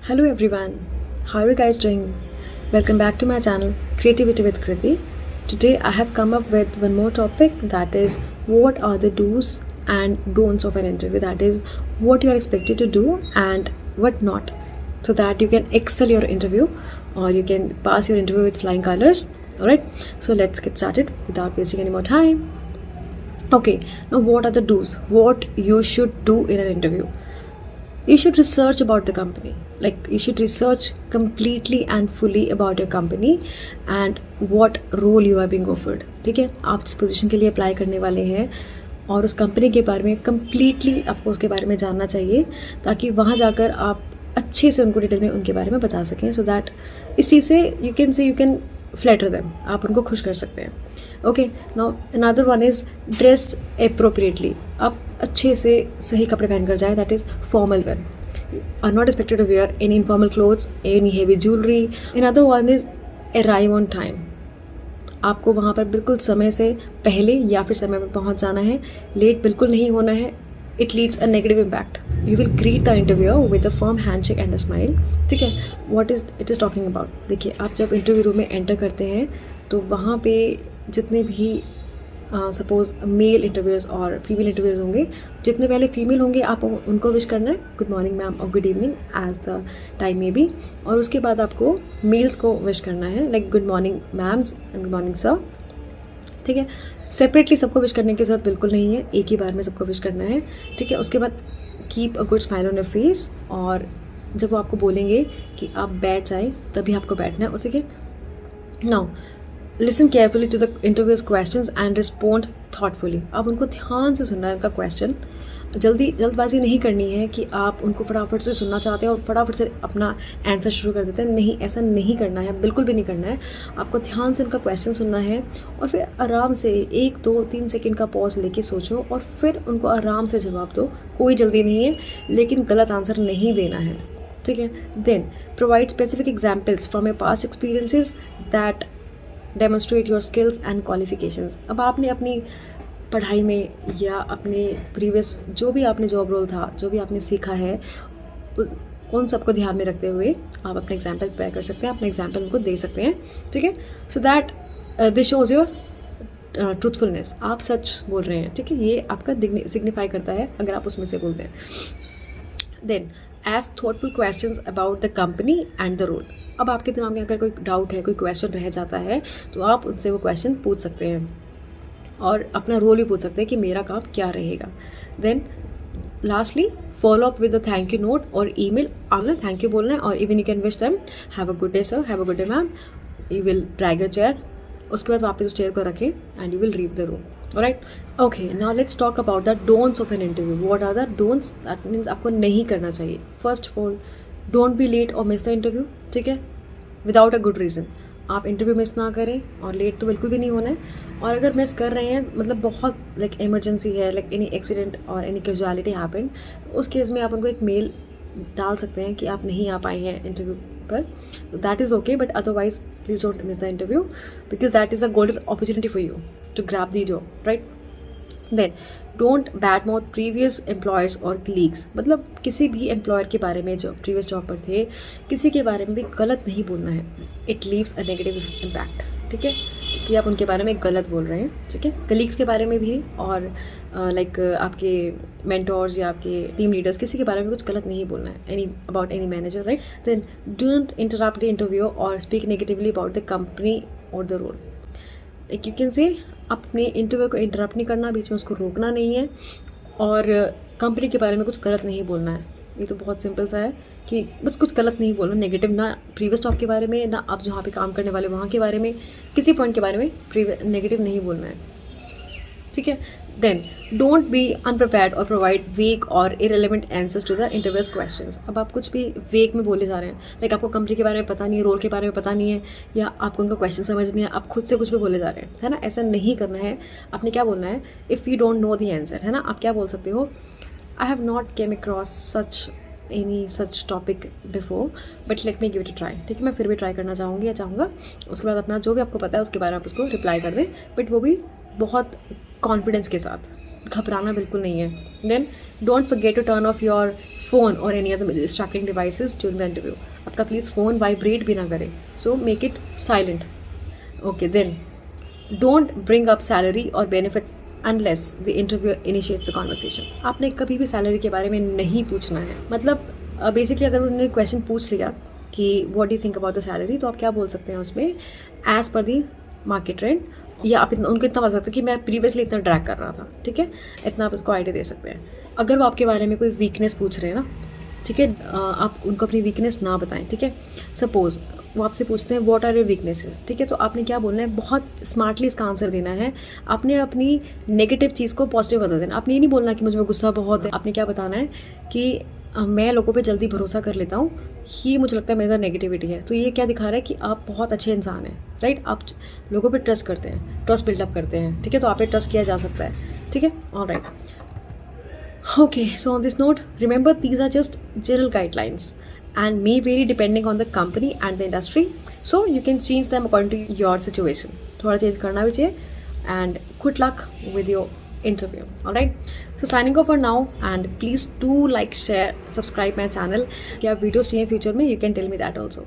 Hello everyone, how are you guys doing? Welcome back to my channel Creativity with Kriti. Today I have come up with one more topic, that is what are the do's and don'ts of an interview, that is what you are expected to do and what not, so that you can excel your interview or you can pass your interview with flying colors. Alright, so let's get started without wasting any more time. Okay, now what are the do's? What you should do in an interview? You should research about the company, like you should research completely and fully about your company and what role you are being offered. ठीक है, आप जिस position के लिए apply करने वाले हैं और उस कंपनी के बारे में कम्प्लीटली आपको उसके बारे में जानना चाहिए, ताकि वहाँ जाकर आप अच्छे से उनको डिटेल में उनके बारे में बता सकें, सो दैट इस चीज़ से यू कैन फ्लैटर देम, आप उनको खुश कर सकते हैं. Okay, now another one is dress appropriately. आप अच्छे से सही कपड़े पहन कर जाएँ, that is formal wear. Are not expected to wear any informal clothes, any heavy jewellery. Another one is arrive on time. आपको वहाँ पर बिल्कुल समय से पहले या फिर समय पर पहुँच जाना है, लेट बिल्कुल नहीं होना है. It leads a negative impact. You will greet the interviewer with a firm handshake and a smile. ठीक है, what is it is talking about. देखिए, आप जब इंटरव्यू रूम में एंटर करते हैं तो वहाँ पे जितने भी सपोज मेल इंटरव्यूज़ और फीमेल इंटरव्यूज़ होंगे, जितने पहले फीमेल होंगे आप उनको विश करना है गुड मॉर्निंग मैम और good evening as the time में भी, और उसके बाद आपको मेल्स को विश करना है like good morning ma'am's and good morning sir. ठीक है, सेपरेटली सबको विश करने की ज़रूरत बिल्कुल नहीं है, एक ही बार में सबको विश करना है. ठीक है, उसके बाद keep a good smile on your face, और जब वो आपको बोलेंगे कि आप बैठ जाएं तभी आपको बैठना है. उसी के now listen carefully to the interviews questions and respond thoughtfully. आप उनको ध्यान से सुनना है उनका क्वेश्चन. जल्दबाजी नहीं करनी है कि आप उनको फटाफट से सुनना चाहते हैं और फटाफट से अपना आंसर शुरू कर देते हैं. नहीं, ऐसा नहीं करना है, बिल्कुल भी नहीं करना है. आपको ध्यान से उनका क्वेश्चन सुनना है और फिर आराम से 1, 2, 3 सेकेंड का पॉज लेके सोचो और फिर उनको आराम से जवाब दो. कोई जल्दी नहीं है, लेकिन गलत आंसर नहीं देना है. ठीक है, then provide specific examples from your past experiences that demonstrate your skills and qualifications. अब आपने अपनी पढ़ाई में या अपने प्रीवियस जो भी आपने जॉब रोल था, जो भी आपने सीखा है, उन सबको ध्यान में रखते हुए आप अपना एग्जाम्पल प्रिपेयर कर सकते हैं, अपना एग्जाम्पल उनको दे सकते हैं. ठीक है, so that this shows your truthfulness. आप सच बोल रहे हैं. ठीक है, ये आपका सिग्निफाई करता है अगर आप उसमें से बोलते हैं. Then ask thoughtful questions about the company and the role. अब आपके दिमाग में अगर कोई डाउट है, कोई क्वेश्चन रह जाता है, तो आप उनसे वो क्वेश्चन पूछ सकते हैं और अपना रोल भी पूछ सकते हैं कि मेरा काम क्या रहेगा. Then lastly follow up with a thank you note और ईमेल. आपने थैंक यू बोलना है और even you can wish them have a good day sir, have a good day ma'am. You will drag a chair. उसके बाद वापस उस chair को रखें and you will leave the room. Right, okay, now let's talk about the don'ts of an interview. What are the don'ts? That means आपको नहीं करना चाहिए. First of all, don't be late और मिस द इंटरव्यू. ठीक है, without a good reason. आप interview miss ना करें और लेट तो बिल्कुल भी नहीं होना है. और अगर मिस कर रहे हैं, मतलब बहुत लाइक इमरजेंसी है, लाइक एनी एक्सीडेंट और एनी कैजुअलिटी हैपन, उस केस में आप उनको एक मेल डाल सकते हैं कि आप नहीं आ पाए हैं इंटरव्यू पर. That is okay, but otherwise please don't miss the interview because that is a golden opportunity for you to grab the job, right? Then don't badmouth previous employers or colleagues. मतलब किसी भी employer के बारे में जो previous job पर थे, किसी के बारे में भी गलत नहीं बोलना है. It leaves a negative impact. ठीक है, कि आप उनके बारे में गलत बोल रहे हैं. ठीक है, कलीग्स के बारे में भी और लाइक आपके मेंटोर्स या आपके टीम लीडर्स, किसी के बारे में कुछ गलत नहीं बोलना है. Any about any manager, right? Then don't interrupt the interview और speak negatively about the company और the role. Like you can say अपने इंटरव्यू को इंटरप्ट नहीं करना, बीच में उसको रोकना नहीं है और कंपनी के बारे में कुछ गलत नहीं बोलना है. ये तो बहुत सिंपल सा है कि बस कुछ गलत नहीं बोलना, नेगेटिव ना प्रीवियस जॉब के बारे में, ना आप जहाँ पे काम करने वाले वहाँ के बारे में, किसी पॉइंट के बारे में नेगेटिव नहीं बोलना है. ठीक है, देन डोंट बी अनप्रिपेयर्ड और प्रोवाइड वेग और irrelevant answers to the interviews questions. अब आप कुछ भी वेग में बोले जा रहे हैं, लाइक आपको कंपनी के बारे में पता नहीं है, रोल के बारे में पता नहीं है, या आपको उनका क्वेश्चन समझ नहीं है, आप खुद से कुछ भी बोले जा रहे हैं, है ना? ऐसा नहीं करना है. आपने क्या बोलना है? If you don't know the answer, है ना, आप क्या बोल सकते हो? I have not came across such any such topic before but let me give it a try. ठीक है, मैं फिर भी ट्राई करना चाहूँगी या चाहूँगा. उसके बाद अपना जो भी आपको पता है उसके बारे में आप उसको रिप्लाई कर दें, बट वो भी बहुत कॉन्फिडेंस के साथ, घबराना बिल्कुल नहीं है. Then don't forget to turn off your phone or any other distracting devices during the interview. आपका प्लीज़ फ़ोन वाइब्रेट भी ना करे. So make it silent. Okay, then don't bring up salary or benefits unless the interviewer initiates the conversation. आपने कभी भी salary के बारे में नहीं पूछना है. मतलब बेसिकली अगर उन्होंने क्वेश्चन पूछ लिया कि what do you think about the salary, तो आप क्या बोल सकते हैं उसमें, एज पर दी मार्केट ट्रेंड, या आप उनको इतना बता सकते हैं कि मैं प्रीवियसली इतना ड्रैग कर रहा था. ठीक है, इतना आप उसको आइडिया दे सकते हैं. अगर वो आपके बारे में कोई वीकनेस पूछ रहे हैं ना, ठीक है, आप उनको अपनी वीकनेस ना बताएं. ठीक है, सपोज वो आपसे पूछते हैं व्हाट आर योर वीकनेसेस. ठीक है, तो आपने क्या बोलना है, बहुत स्मार्टली इसका आंसर देना है. आपने अपनी नेगेटिव चीज़ को पॉजिटिव बता देना. आपने ये नहीं बोलना कि मुझ में गुस्सा बहुत है. आपने क्या बताना है कि मैं लोगों पे जल्दी भरोसा कर लेता हूँ, ही मुझे लगता है मेरे अंदर नेगेटिविटी है. तो ये क्या दिखा रहा है कि आप बहुत अच्छे इंसान हैं. राइट, आप लोगों पे ट्रस्ट करते हैं, ट्रस्ट बिल्डअप करते हैं. ठीक है, तो आप पे ट्रस्ट किया जा सकता है. ठीक है, alright. Okay, so on this note, remember these are just general guidelines and may vary depending on the company and the industry. So you can change them according to your situation. थोड़ा change करना भी चाहिए. And good luck with your interview. Alright. So signing off for now, and please do like, share, subscribe my channel. क्या videos चाहिए future में, you can tell me that also.